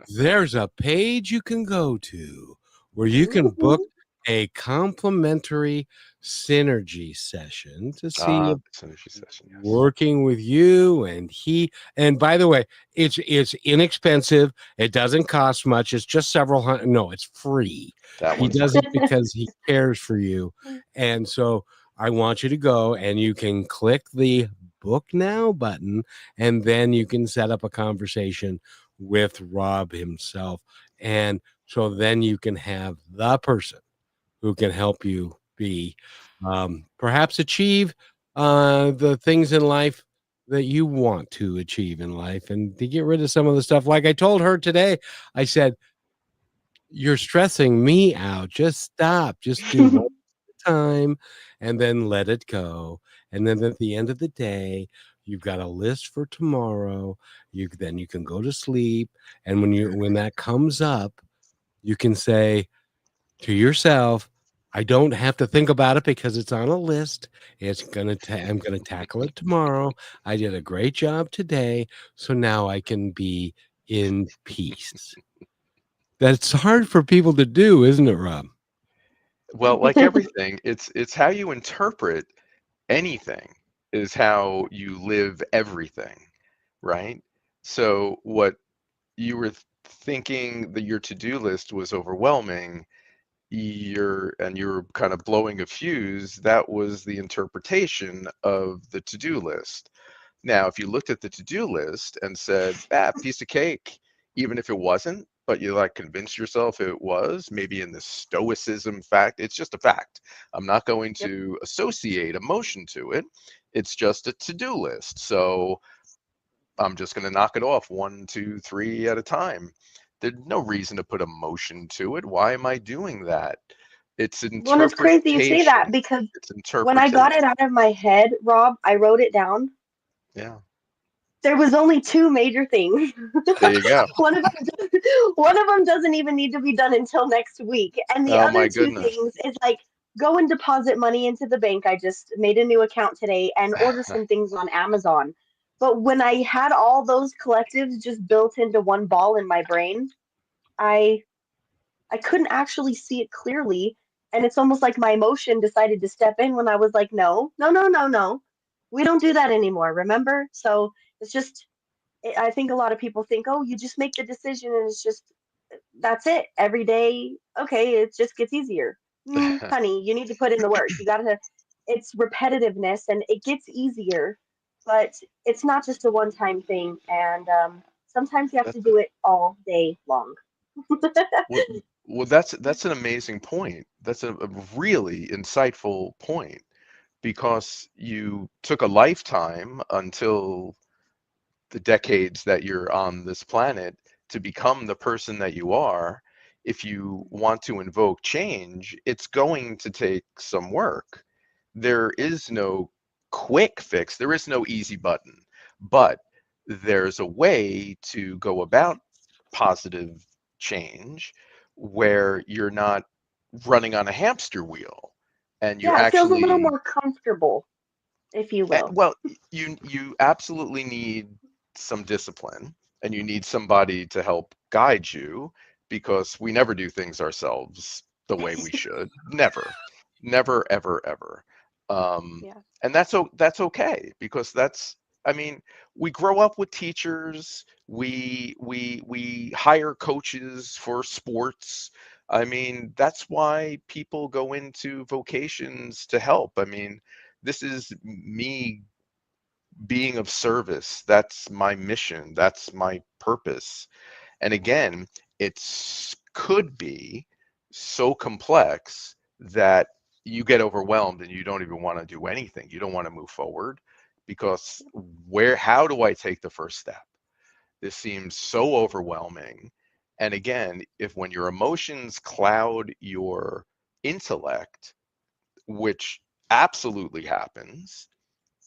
there's a page you can go to where you can book a complimentary synergy session to see if Synergy session, yes. working with you and he. And by the way, it's inexpensive. It doesn't cost much. It's just several hundred. No, it's free. That He one's does free. it because he cares for you. And so I want you to go, and you can click the book now button, and then you can set up a conversation with Rob himself. And so then you can have the person who can help you be perhaps achieve the things in life that you want to achieve in life, and to get rid of some of the stuff. Like I told her today, I said, you're stressing me out. Just stop. Just do one time and then let it go. And then at the end of the day, you've got a list for tomorrow. Then you can go to sleep. And when that comes up, you can say to yourself, I don't have to think about it because it's on a list. I'm gonna tackle it tomorrow. I did a great job today, so now I can be in peace. That's hard for people to do, isn't it, Rob? Well, like everything, it's how you interpret anything is how you live everything, right? So what you were thinking that your to-do list was overwhelming, you're kind of blowing a fuse. That was the interpretation of the to-do list. Now, if you looked at the to-do list and said, piece of cake, even if it wasn't, but you like convinced yourself it was, maybe in the stoicism fact, it's just a fact. I'm not going Yep. to associate emotion to it. It's just a to-do list. So I'm just going to knock it off 1, 2, 3 at a time. There's no reason to put emotion to it. Why am I doing that? It's Well, it's crazy you say that, interpretation. because It's when I got interpretation. it out of my head, Rob, I wrote it down. Yeah. There was only two major things. There you go. One of them doesn't even need to be done until next week, and the Oh other my two goodness. things is like go and deposit money into the bank. I just made a new account today and order some things on Amazon. But when I had all those collectives just built into one ball in my brain, I I couldn't actually see it clearly. And it's almost like my emotion decided to step in when I was like, no, no, no, no, no. We don't do that anymore, remember? So it's just, I think a lot of people think, oh, you just make the decision and it's just, that's it every day. Okay, it just gets easier. Honey, you need to put in the work. You got to, it's repetitiveness and it gets easier, but it's not just a one time thing. And sometimes you have to That's do it all day long. well, that's an amazing point. That's a really insightful point because you took a lifetime until the decades that you're on this planet to become the person that you are. If you want to invoke change, it's going to take some work. There is no quick fix, there is no easy button, but there's a way to go about positive change where you're not running on a hamster wheel and you're Yeah, it feels a little actually more comfortable, if you will. well, you absolutely need some discipline. and you need somebody to help guide you, because we never do things ourselves the way we should. Never, ever, ever. Yeah. And that's okay, because I mean, we grow up with teachers. We hire coaches for sports. I mean, that's why people go into vocations to help. I mean, this is me being of service. That's my mission. That's my purpose. And again, could be so complex that you get overwhelmed and you don't even want to do anything. You don't want to move forward, because how do I take the first step? This seems so overwhelming. And again, when your emotions cloud your intellect, which absolutely happens,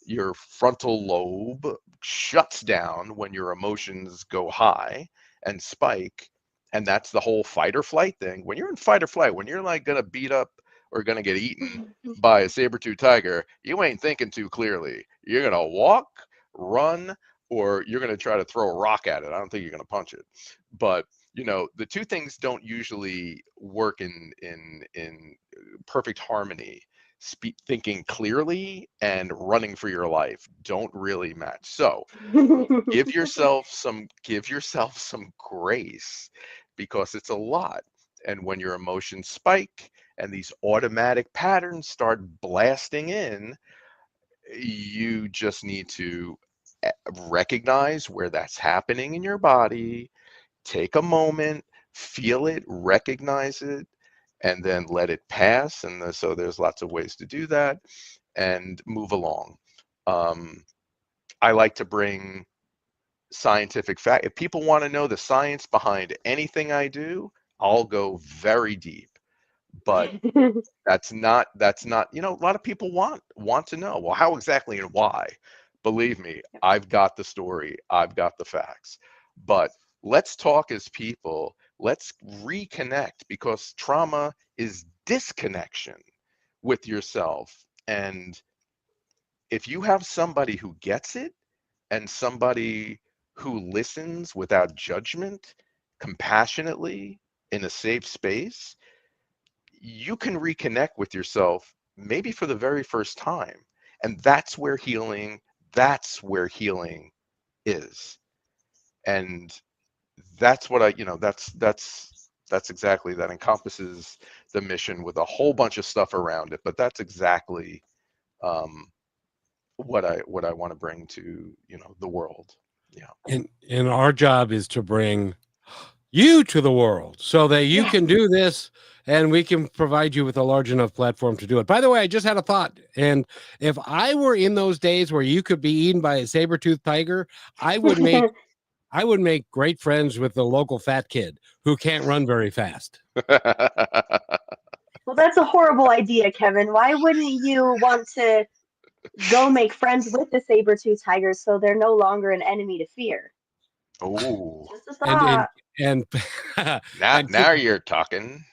your frontal lobe shuts down when your emotions go high and spike. And that's the whole fight or flight thing. When you're in fight or flight, when you're like going to beat up or going to get eaten by a saber-toothed tiger, you ain't thinking too clearly. You're going to walk, run, or you're going to try to throw a rock at it. I don't think you're going to punch it. But the two things don't usually work in perfect harmony. Thinking clearly and running for your life don't really match. So give yourself some grace, because it's a lot. And when your emotions spike and these automatic patterns start blasting in, you just need to recognize where that's happening in your body, take a moment, feel it, recognize it, and then let it pass. And so there's lots of ways to do that and move along. I like to bring scientific fact. If people want to know the science behind anything I do, I'll go very deep. But that's not, a lot of people want to know, well, how exactly and why? Believe me, I've got the story, I've got the facts. But let's talk as people, let's reconnect, because trauma is disconnection with yourself. And if you have somebody who gets it, and somebody who listens without judgment, compassionately, in a safe space, you can reconnect with yourself, maybe for the very first time. And that's where healing is. And that's what that's exactly, that encompasses the mission with a whole bunch of stuff around it. But that's exactly what I want to bring to the world. Yeah. And our job is to bring you to the world so that you can do this, and we can provide you with a large enough platform to do it. By the way, I just had a thought. And if I were in those days where you could be eaten by a saber-toothed tiger, I would make great friends with the local fat kid who can't run very fast. Well, that's a horrible idea, Kevin. Why wouldn't you want to go make friends with the saber-toothed tigers so they're no longer an enemy to fear? Oh, Just a thought. And now you're talking.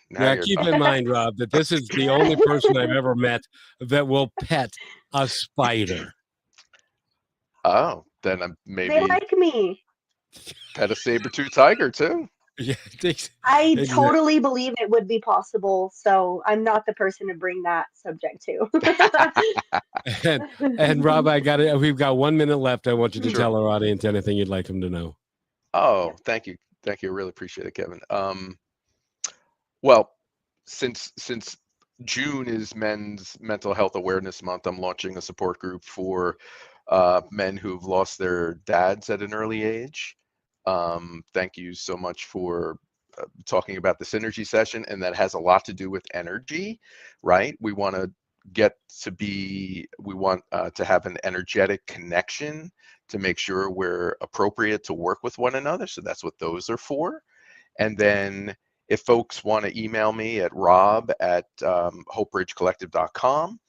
Keep in mind, Rob, that this is the only person I've ever met that will pet a spider. Oh, then maybe They like me. pet a saber-toothed tiger too. Yeah, I totally believe it would be possible, so I'm not the person to bring that subject to. and Rob, we've got 1 minute left. I want you to Sure. tell our audience anything you'd like them to know. Oh, thank you. I really appreciate it, Kevin. Well, since June is Men's Mental Health Awareness Month, I'm launching a support group for men who've lost their dads at an early age. Thank you so much for talking about the synergy session, and that has a lot to do with energy, right? We want to have an energetic connection to make sure we're appropriate to work with one another. So that's what those are for. And then if folks want to email me at rob@hopebridgecollective.com,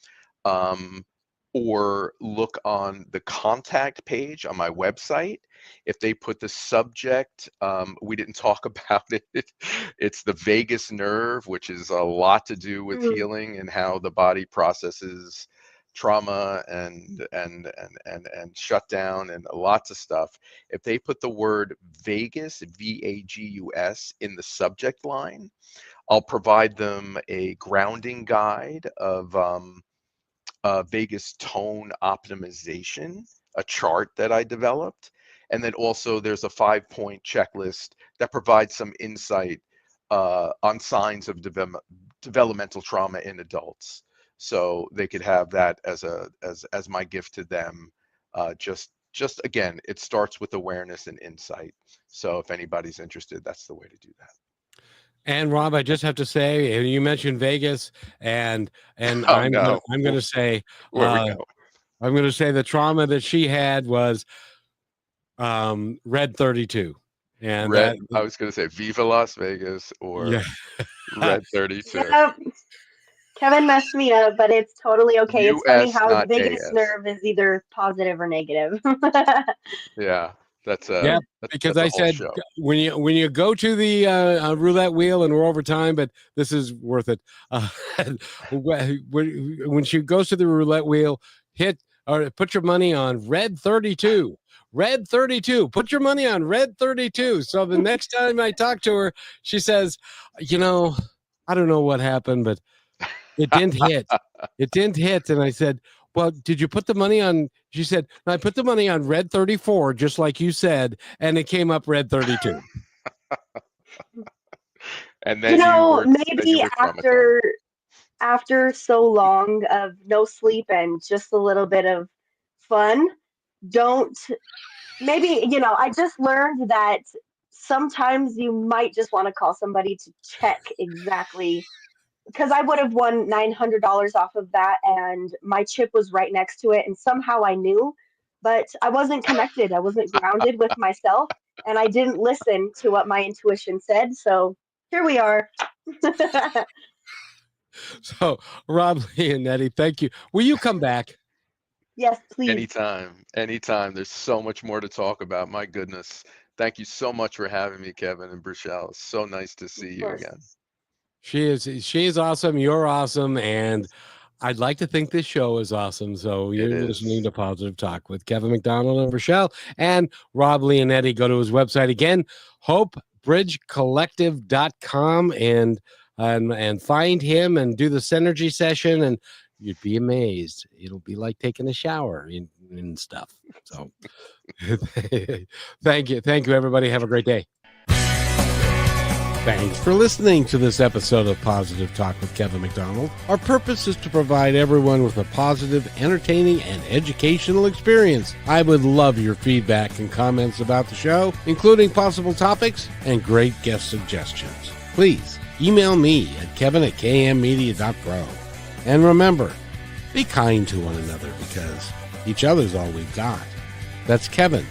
or look on the contact page on my website. If they put the subject, we didn't talk about it, it's the vagus nerve, which is a lot to do with healing and how the body processes trauma and shutdown and lots of stuff, if they put the word Vagus, VAGUS, in the subject line, I'll provide them a grounding guide of vagus tone optimization, a chart that I developed. And then also there's a 5-point checklist that provides some insight on signs of developmental trauma in adults. So they could have that as my gift to them. Just again, it starts with awareness and insight. So if anybody's interested, that's the way to do that. And Rob, I just have to say, you mentioned Vegas, and Oh, I'm no. going to say, Where we go? I'm going to say the trauma that she had was Red 32, and Red. I was going to say Viva Las Vegas or yeah. Red 32. Yep. Kevin messed me up, but it's totally okay. It's funny US, how not vagus AS. nerve is either positive or negative. Yeah, that's Yeah, because that's a I whole said show. when you go to the roulette wheel, and we're over time, but this is worth it. When she goes to the roulette wheel, hit or put your money on Red 32. Red 32. Put your money on Red 32. So the next time I talk to her, she says, I don't know what happened, but it didn't hit. It didn't hit. And I said, well, did you put the money on? She said, no, I put the money on Red 34, just like you said, and it came up Red 32. And then you maybe were traumatized. after so long of no sleep and just a little bit of fun, I just learned that sometimes you might just want to call somebody to check exactly, because I would have won $900 off of that, and my chip was right next to it, and somehow I knew, but I wasn't connected. I wasn't grounded with myself, and I didn't listen to what my intuition said. So here we are. So, Rob Leonetti, thank you. Will you come back? Yes, please. Anytime. There's so much more to talk about. My goodness. Thank you so much for having me, Kevin and Bruchelle. It's so nice to see you again. She is awesome. You're awesome. And I'd like to think this show is awesome. So you're listening to Positive Talk with Kevin McDonald and Rochelle and Rob Leonetti. Go to his website again, hopebridgecollective.com, and find him and do the synergy session, and you'd be amazed. It'll be like taking a shower and stuff. So thank you, everybody. Have a great day. Thanks for listening to this episode of Positive Talk with Kevin McDonald. Our purpose is to provide everyone with a positive, entertaining, and educational experience. I would love your feedback and comments about the show, including possible topics and great guest suggestions. Please email me at kevin@kmmedia.pro. And remember, be kind to one another, because each other's all we've got. That's Kevin